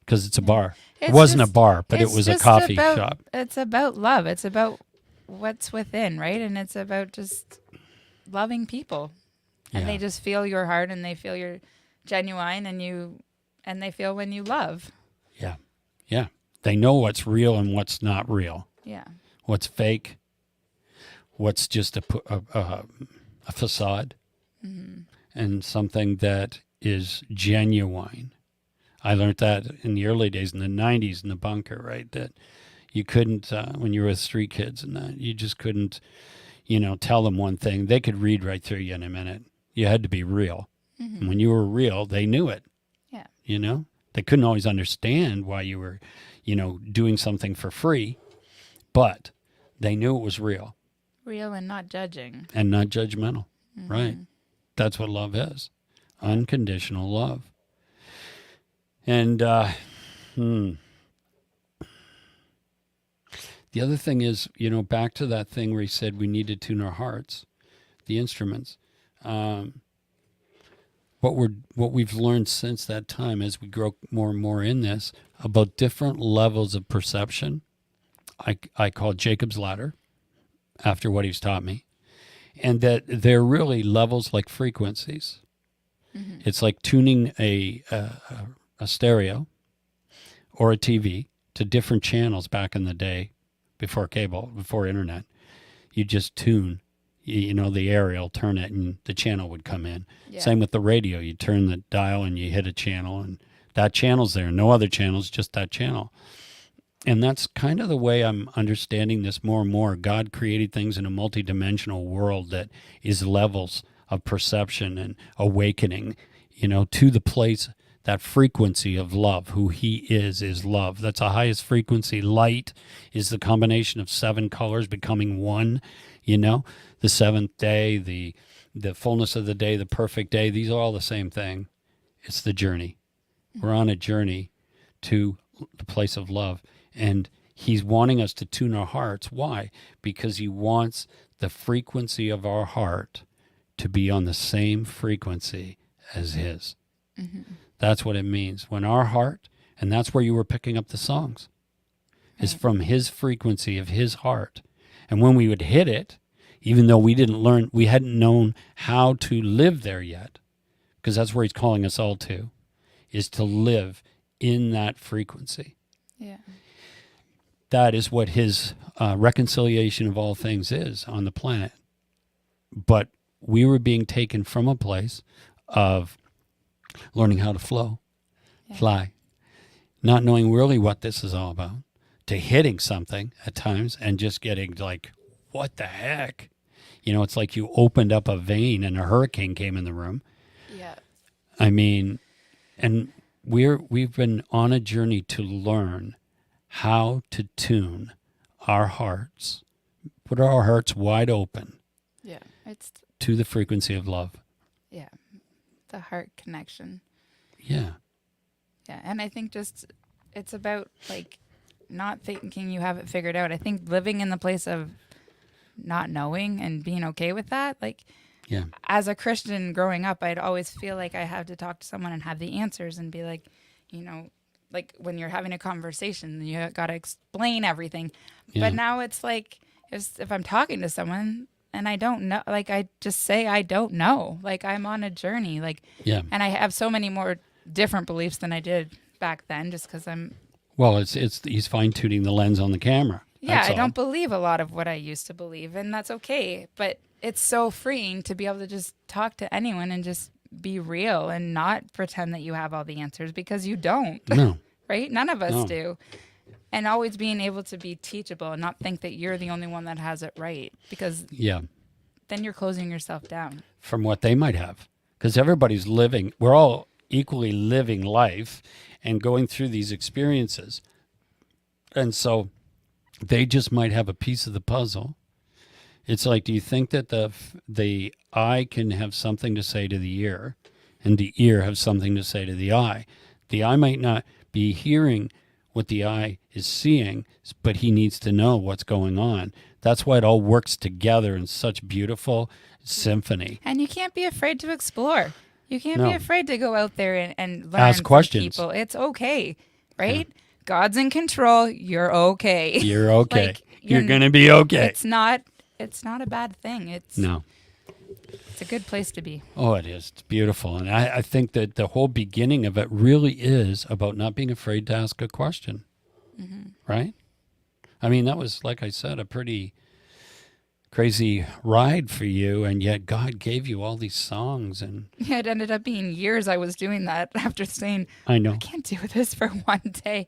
because it's a bar. It wasn't a bar, but it was a coffee shop. It's about love. It's about what's within, right? And it's about just loving people, and they just feel your heart, and they feel you're genuine, and they feel when you love. Yeah. They know what's real and what's not real. Yeah. What's fake, what's just a facade. and something that is genuine. I learned that in the early days in the 90s in the bunker, right? That you couldn't, when you were with street kids and that, you just couldn't, tell them one thing. They could read right through you in a minute. You had to be real. Mm-hmm. And when you were real, they knew it. Yeah. They couldn't always understand why you were, doing something for free, but they knew it was real. Real and not judging. And not judgmental, Mm-hmm. right? That's what love is. Unconditional love. And the other thing is, back to that thing where he said we need to tune our hearts, the instruments. What we've learned since that time as we grow more and more in this about different levels of perception, I call Jacob's ladder after what he's taught me, and that they're really levels like frequencies. Mm-hmm. It's like tuning a stereo or a TV to different channels back in the day before cable, before internet. You just tune, the aerial, turn it, and the channel would come in. Yeah. Same with the radio. You turn the dial and you hit a channel, and that channel's there. No other channels, just that channel. And that's kind of the way I'm understanding this more and more. God created things in a multidimensional world that is levels of perception and awakening, to the place, that frequency of love. Who he is love. That's the highest frequency. Light is the combination of 7 colors becoming one, the seventh day, the fullness of the day, the perfect day. These are all the same thing. It's the journey. We're on a journey to the place of love. And he's wanting us to tune our hearts. Why? Because he wants the frequency of our heart to be on the same frequency as his. Mm-hmm. That's what it means. When our heart, and that's where you were picking up the songs, is from his frequency of his heart. And when we would hit it, even though we hadn't known how to live there yet, because that's where he's calling us all to, is to live in that frequency. Yeah. That is what his reconciliation of all things is on the planet. But we were being taken from a place of learning how to fly, not knowing really what this is all about, to hitting something at times and just getting like, what the heck? It's like you opened up a vein and a hurricane came in the room. Yeah. I mean, and we've been on a journey to learn how to tune our hearts, put our hearts wide open. Yeah, it's to the frequency of love. Yeah, the heart connection. Yeah. Yeah, and I think just it's about like not thinking you have it figured out. I think living in the place of not knowing and being okay with that. Like, yeah. As a Christian growing up, I'd always feel like I had to talk to someone and have the answers and be like, like when you're having a conversation, you got to explain everything. Yeah. But now it's like, if I'm talking to someone and I don't know, like I just say, I don't know, like I'm on a journey, like, yeah. And I have so many more different beliefs than I did back then, just because he's fine tuning the lens on the camera. Yeah. I don't believe a lot of what I used to believe, and that's okay. But it's so freeing to be able to just talk to anyone and just be real and not pretend that you have all the answers, because you don't. No. Right? None of us do. And always being able to be teachable and not think that you're the only one that has it right, because then you're closing yourself down from what they might have, because everybody's living, we're all equally living life and going through these experiences. And so they just might have a piece of the puzzle. It's like, do you think that the eye can have something to say to the ear, and the ear have something to say to the eye? The eye might not be hearing what the eye is seeing, but he needs to know what's going on. That's why it all works together in such beautiful symphony. And you can't be afraid to explore. You can't be afraid to go out there and learn Ask questions. From people. It's okay, right? Yeah. God's in control. You're okay. You're okay. Like, you're going to be okay. It's not a bad thing. It's a good place to be. Oh, it is. It's beautiful. And I think that the whole beginning of it really is about not being afraid to ask a question. Mm-hmm. Right? I mean, that was, like I said, a pretty crazy ride for you, and yet God gave you all these songs, and Yeah, it ended up being years I was doing that after saying, I I know, can't do this for one day.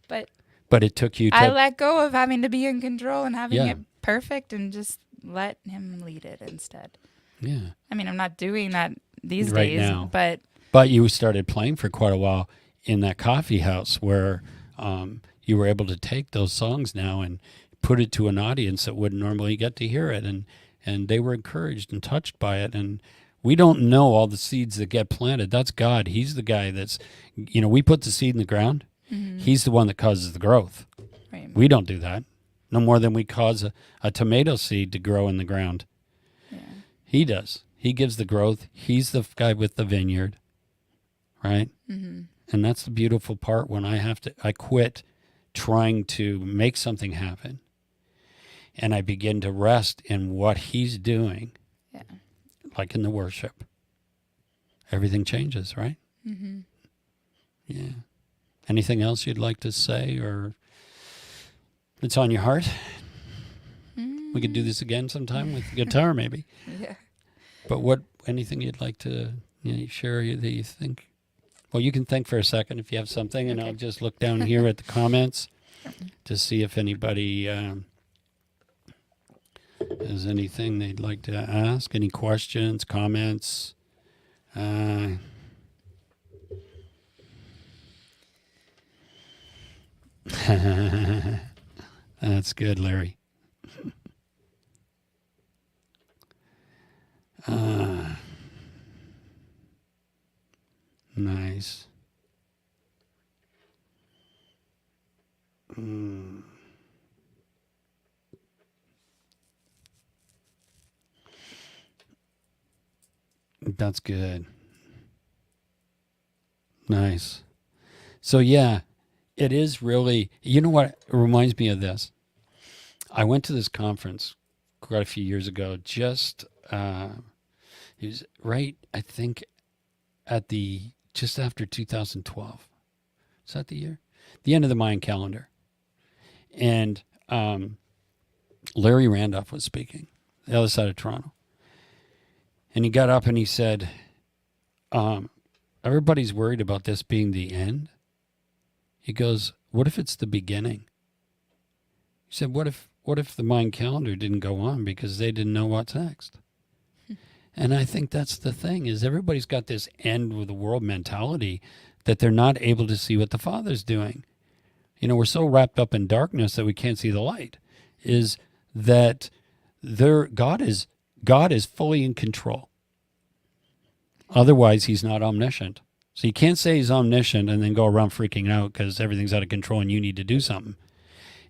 But but it took you I to, let go of having to be in control and having yeah, it perfect and just let him lead it instead. yeah, I mean, I'm not doing that these right days, now. but But you started playing for quite a while in that coffee house where you were able to take those songs now and put it to an audience that wouldn't normally get to hear it, and they were encouraged and touched by it. And we don't know all the seeds that get planted. That's God. He's the guy that's, we put the seed in the ground. He's the one that causes the growth. right. We don't do that. No more than we cause a tomato seed to grow in the ground. Yeah. He does. He gives the growth. He's the guy with the vineyard, right? Mm-hmm. And that's the beautiful part when I quit trying to make something happen, and I begin to rest in what he's doing, Yeah. like in the worship. Everything changes, right? Mm-hmm. Yeah. Anything else you'd like to say or that's on your heart? We could do this again sometime with the guitar, maybe. Yeah. But anything you'd like to share that you think? Well, you can think for a second if you have something, and Okay. I'll just look down here at the comments to see if anybody has anything they'd like to ask, any questions, comments. That's good, Larry. Nice. That's good. Nice. So yeah, it is really, you know what, it reminds me of this. I went to this conference quite a few years ago, it was right, I think, just after 2012. Is that the year? The end of the Mayan calendar. And Larry Randolph was speaking, the other side of Toronto. And he got up and he said, everybody's worried about this being the end. He goes, what if it's the beginning? He said, what if the Mayan calendar didn't go on because they didn't know what's next? And I think that's the thing, is everybody's got this end with the world mentality that they're not able to see what the Father's doing. We're so wrapped up in darkness that we can't see the light. Is that God is fully in control. Otherwise, he's not omniscient. So you can't say he's omniscient and then go around freaking out because everything's out of control and you need to do something.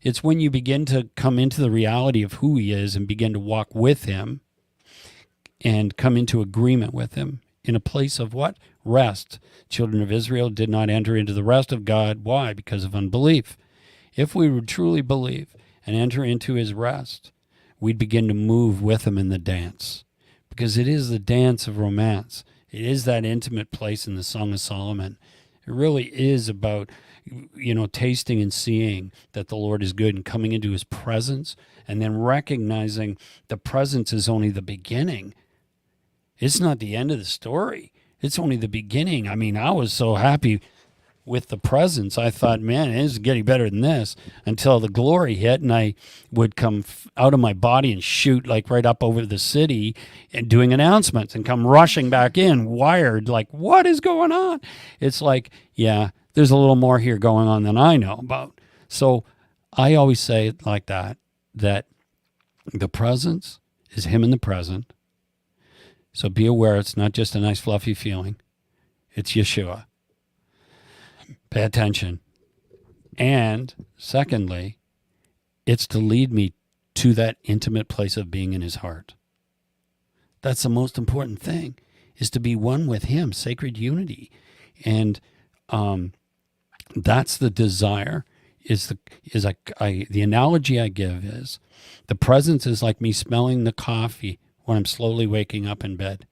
It's when you begin to come into the reality of who he is and begin to walk with him and come into agreement with him in a place of what? Rest. Children of Israel did not enter into the rest of God. Why? Because of unbelief. If we would truly believe and enter into his rest, we'd begin to move with him in the dance. Because it is the dance of romance. It is that intimate place in the Song of Solomon. It really is about, tasting and seeing that the Lord is good and coming into his presence and then recognizing the presence is only the beginning. It's not the end of the story. It's only the beginning. I mean, I was so happy with the presence. I thought, man, it is getting better than this, until the glory hit and I would come out of my body and shoot like right up over the city and doing announcements and come rushing back in, wired, like, what is going on? It's like, yeah, there's a little more here going on than I know about. So I always say it like that the presence is him in the present. So be aware it's not just a nice fluffy feeling. It's Yeshua. Pay attention. And secondly, it's to lead me to that intimate place of being in his heart. That's the most important thing, is to be one with him, sacred unity. And that's the desire. The analogy I give is the presence is like me smelling the coffee when I'm slowly waking up in bed.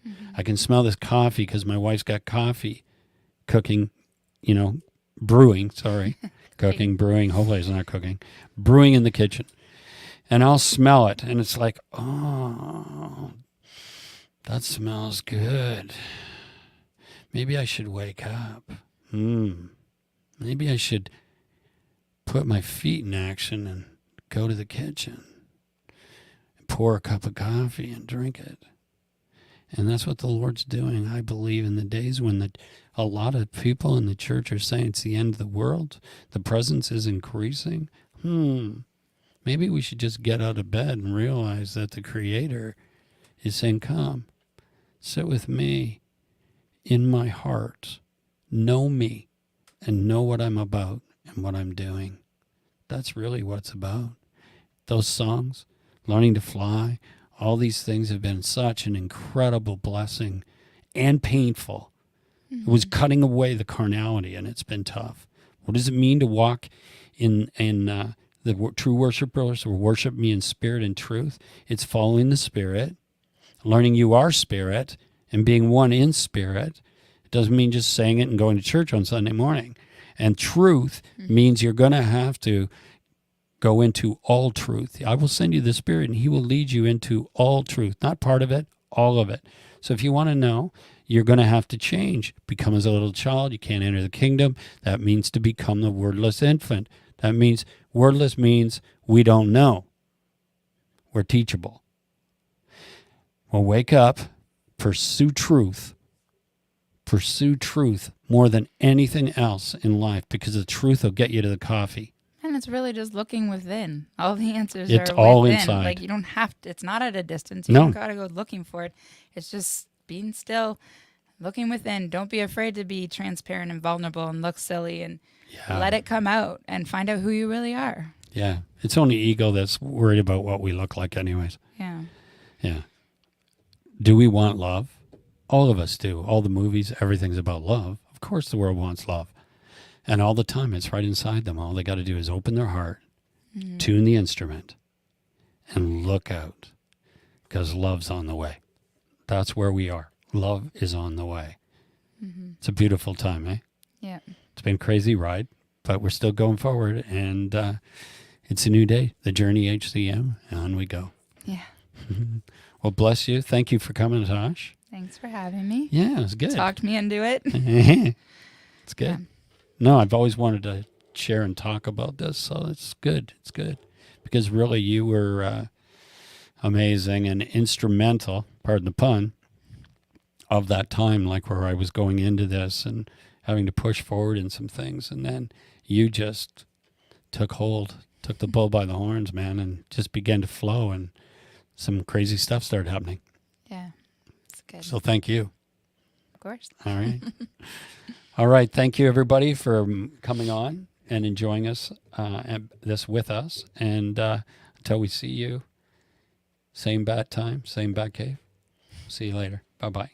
Mm-hmm. I can smell this coffee because my wife's got coffee cooking, brewing, sorry. Cooking, brewing, hopefully it's not cooking. Brewing in the kitchen. and I'll smell it, and it's like, oh, that smells good. Maybe I should wake up. Maybe I should put my feet in action and go to the kitchen, pour a cup of coffee and drink it. And that's what the Lord's doing, I believe, in the days when a lot of people in the church are saying it's the end of the world. The presence is increasing. Maybe we should just get out of bed and realize that the Creator is saying, come, sit with me in my heart. Know me and know what I'm about and what I'm doing. That's really what it's about. Those songs, Learning to Fly, all these things have been such an incredible blessing and painful. It was cutting away the carnality, and it's been tough. What does it mean to walk in the true worshipers or worship me in spirit and truth? It's following the Spirit, learning you are Spirit, and being one in Spirit. It doesn't mean just saying it and going to church on Sunday morning. And truth means you're going to have to go into all truth. I will send you the Spirit, and He will lead you into all truth. Not part of it, all of it. So if you want to know, you're going to have to change. Become as a little child. You can't enter the kingdom. That means to become the wordless infant. That means wordless means we don't know. We're teachable. Well, wake up. Pursue truth. Pursue truth more than anything else in life, because the truth will get you to the coffee. And it's really just looking within. All the answers It's are all within. inside. Like, you don't have to, it's not at a distance. You No. don't got to go looking for it. It's just being still, looking within. Don't be afraid to be transparent and vulnerable and look silly, and let it come out and find out who you really are. Yeah. It's only ego that's worried about what we look like anyways. Yeah. Yeah. Do we want love? All of us do. All the movies, everything's about love. Of course the world wants love. And all the time, it's right inside them. All they got to do is open their heart, tune the instrument, and look out, because love's on the way. That's where we are. Love is on the way. It's a beautiful time, eh? Yeah. It's been a crazy ride, but we're still going forward, and it's a new day. The Journey HCM, and on we go. Yeah. Well, bless you. Thank you for coming, Tosh. Thanks for having me. Yeah, it was good. Talked me into it. It's good. Yeah. No, I've always wanted to share and talk about this, so it's good. It's good. Because really you were amazing and instrumental, pardon the pun, of that time, like where I was going into this and having to push forward in some things. And then you just took hold, took the bull by the horns, man, and just began to flow, and some crazy stuff started happening. Yeah. It's good. So thank you. Of course. All right. All right. Thank you, everybody, for coming on and enjoying this with us. And until we see you, same bat time, same bat cave. See you later. Bye-bye.